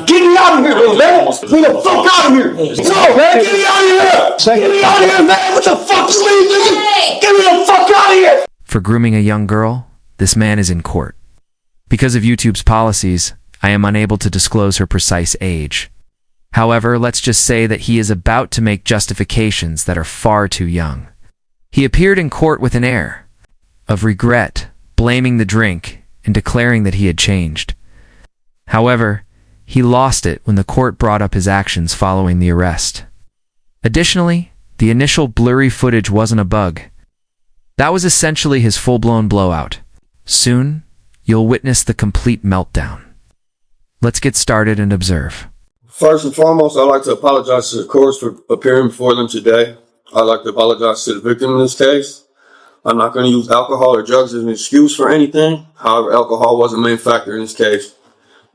Get me out of here, man! Get the fuck out of here! No, man! Get me out of here! Get me out of here, man! What the fuck you mean, nigga? Get me the fuck out of here! For grooming a young girl, this man is in court. Because of YouTube's policies, I am unable to disclose her precise age. However, let's just say that he is about to make justifications that are far too young. He appeared in court with an air of regret, blaming the drink and declaring that he had changed. However, he lost it when the court brought up his actions following the arrest. Additionally, the initial blurry footage wasn't a bug. That was essentially his full-blown blowout. Soon, you'll witness the complete meltdown. Let's get started and observe. First and foremost, I'd like to apologize to the courts for appearing before them today. I'd like to apologize to the victim in this case. I'm not going to use alcohol or drugs as an excuse for anything. However, alcohol was a main factor in this case.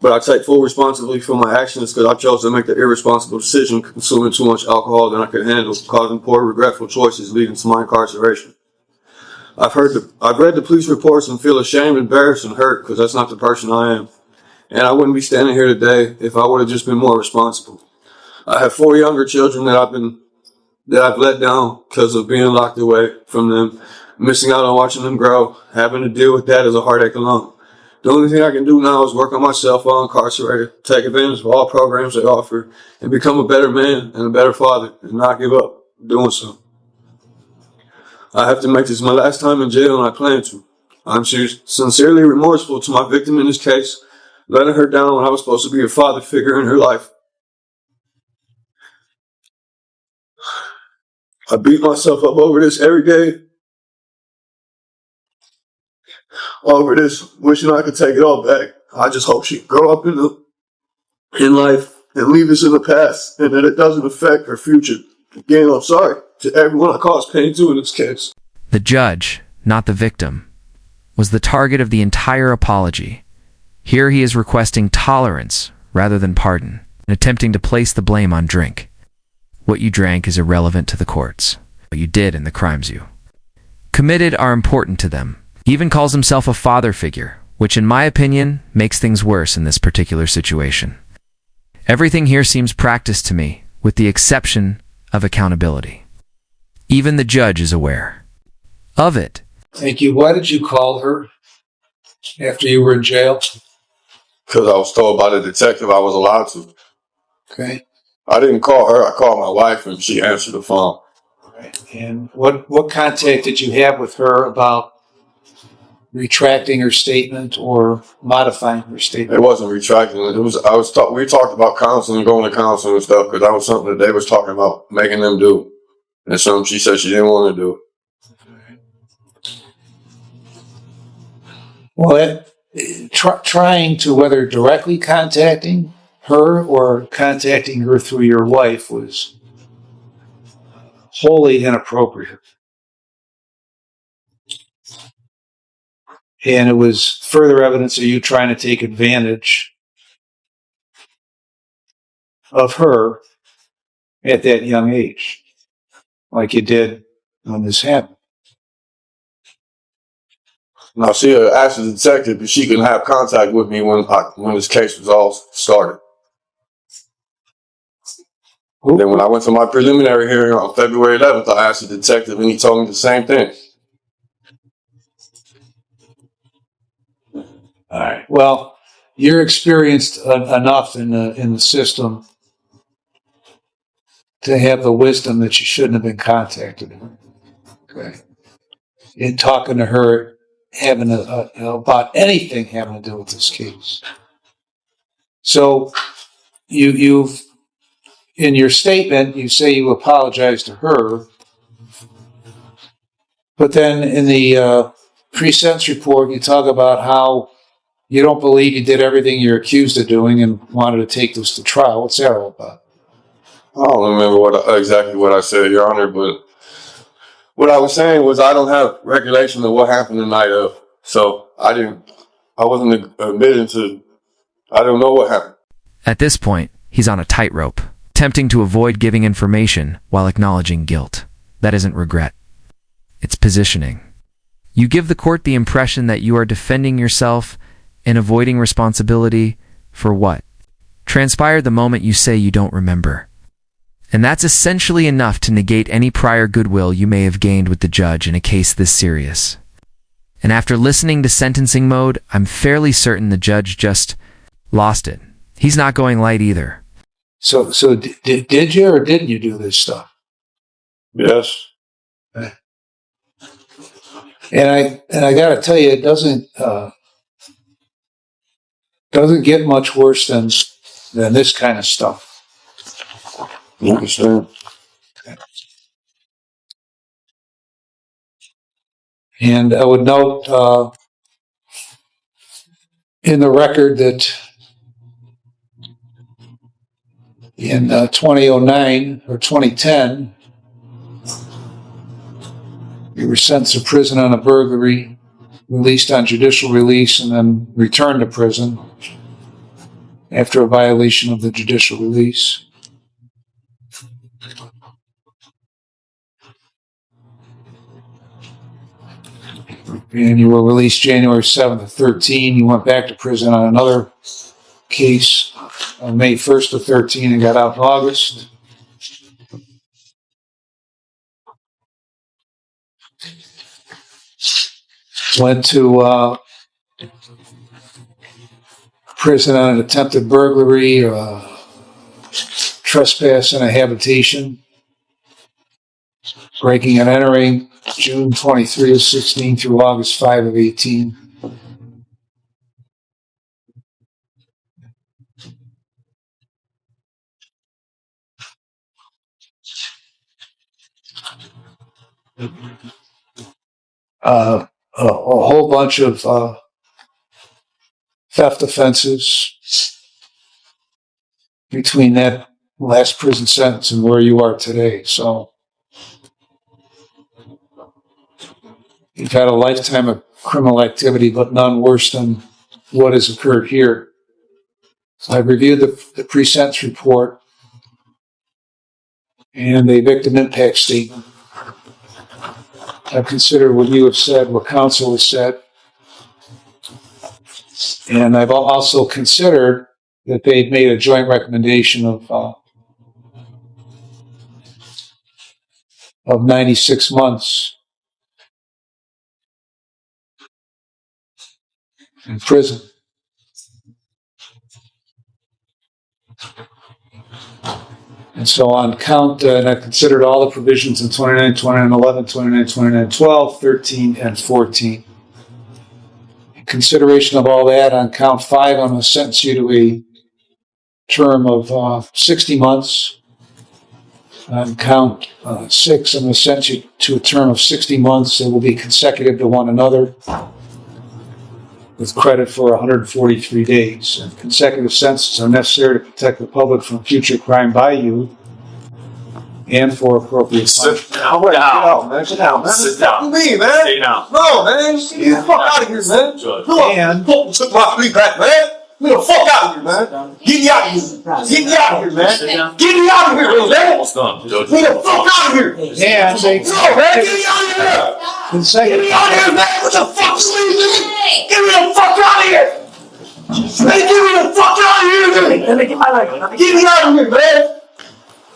But I take full responsibility for my actions because I chose to make the irresponsible decision consuming too much alcohol than I could handle, causing poor, regretful choices leading to my incarceration. I've read the police reports and feel ashamed, embarrassed, and hurt because that's not the person I am. And I wouldn't be standing here today if I would have just been more responsible. I have 4 younger children that I've let down because of being locked away from them, missing out on watching them grow. Having to deal with that is a heartache alone. The only thing I can do now is work on myself while incarcerated, take advantage of all programs they offer, and become a better man and a better father, and not give up doing so. I have to make this my last time in jail, and I plan to. I'm sincerely remorseful to my victim in this case, letting her down when I was supposed to be a father figure in her life. I beat myself up over this every day. Over this, wishing I could take it all back. I just hope she grow up in life and leave this in the past, and that it doesn't affect her future. Again, I'm sorry to everyone I caused pain to in this case. The judge, not the victim, was the target of the entire apology. Here he is requesting tolerance rather than pardon, and attempting to place the blame on drink. What you drank is irrelevant to the courts. What you did and the crimes you committed are important to them. He even calls himself a father figure, which in my opinion makes things worse in this particular situation. Everything here seems practiced to me, with the exception of accountability. Even the judge is aware of it. Thank you. Why did you call her after you were in jail? Because I was told by the detective I was allowed to. Okay. I didn't call her, I called my wife and she answered the phone. Right. And what contact did you have with her about retracting her statement or modifying her statement? It wasn't retracting. We talked about counseling, going to counseling and stuff, because that was something that they was talking about making them do. And something she said she didn't want to do. Well, trying to, whether directly contacting her or contacting her through your wife, was wholly inappropriate. And it was further evidence of you trying to take advantage of her at that young age, like you did when this happened. Now, she asked the detective if she could have contact with me when this case was all started. And then when I went to my preliminary hearing on February 11th, I asked the detective and he told me the same thing. All right. Well, you're experienced enough in the system to have the wisdom that you shouldn't have been contacted. Okay. In talking to her, having about anything having to do with this case. So you've in your statement you say you apologize to her, but then in the pre-sentence report you talk about how you don't believe you did everything you're accused of doing and wanted to take this to trial. What's that all about? I don't remember exactly what I said, Your Honor, but what I was saying was I don't have recollection of what happened the night of. So I wasn't admitting to, I don't know what happened. At this point, he's on a tightrope, attempting to avoid giving information while acknowledging guilt. That isn't regret. It's positioning. You give the court the impression that you are defending yourself and avoiding responsibility for what? transpired the moment you say you don't remember. And that's essentially enough to negate any prior goodwill you may have gained with the judge in a case this serious. And after listening to sentencing mode, I'm fairly certain the judge just lost it. He's not going light either. So did you or didn't you do this stuff? Yes. And I got to tell you, it doesn't get much worse than this kind of stuff. I understand. And I would note in the record that in 2009 or 2010, you were sent to prison on a burglary, released on judicial release, and then returned to prison after a violation of the judicial release. And you were released January 7th of 13. You went back to prison on another case on May 1st of 13 and got out in August. Went to prison on an attempted burglary, trespass in a habitation, breaking and entering, June 23 of 16 through August 5 of 18. A whole bunch of theft offenses between that last prison sentence and where you are today. So you've had a lifetime of criminal activity, but none worse than what has occurred here. So I've reviewed the pre-sentence report and a victim impact statement. I've considered what you have said, what counsel has said, and I've also considered that they've made a joint recommendation of 96 months in prison. And so on count, and I considered all the provisions in 29, 29, 11, 29, 29, 12, 13, and 14. In consideration of all that, on count 5, I'm going to sentence you to a term of 60 months. On count 6, I'm going to sentence you to a term of 60 months that will be consecutive to one another, with credit for 143 days. And consecutive sentences are necessary to protect the public from future crime by you and for appropriate punishment. Sit down, man. Sit down, man. Sit down. What do you mean, man? Sit down. No, man. Get the fuck out of here, man. Judge. And Took my plea back, man. Get the fuck out of here, man. Get me out of here. Get me out of here, man. Sit down. Get me out of here, man. Almost done, Judge. Get the fuck out of here. and they No, man. Get me out of here. Get me consecutive. out of here, man. What the fuck you mean, nigga? Get me the fuck out of here. Man, get me the fuck out of here, nigga. Let me get my leg. Get me out of here, man.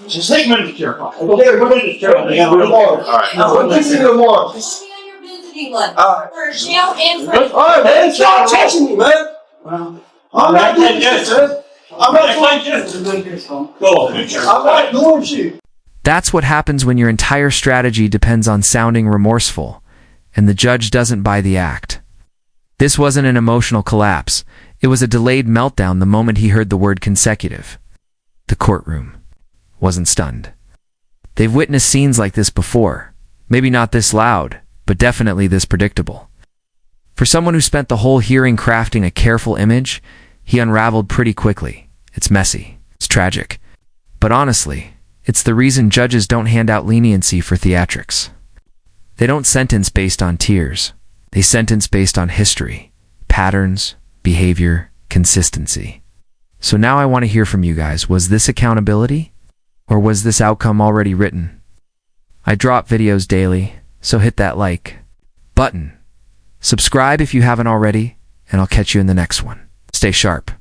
Just take me to the chair. Go there, go to the chair. All right. Listen to them on. Put me on your visiting list Alright. for jail and for. Alright, man. Stop touching me, man. I'm not doing this, man. I'm not doing this. Go on, picture. I'm not doing shit. That's what happens when your entire strategy depends on sounding remorseful, and the judge doesn't buy the act. This wasn't an emotional collapse. It was a delayed meltdown the moment he heard the word consecutive. The courtroom wasn't stunned. They've witnessed scenes like this before. Maybe not this loud, but definitely this predictable. For someone who spent the whole hearing crafting a careful image, he unraveled pretty quickly. It's messy. It's tragic. But honestly, it's the reason judges don't hand out leniency for theatrics. They don't sentence based on tears. They sentence based on history, patterns, behavior, consistency. So now I want to hear from you guys. Was this accountability? Or was this outcome already written? I drop videos daily, so hit that like button. Subscribe if you haven't already, and I'll catch you in the next one. Stay sharp.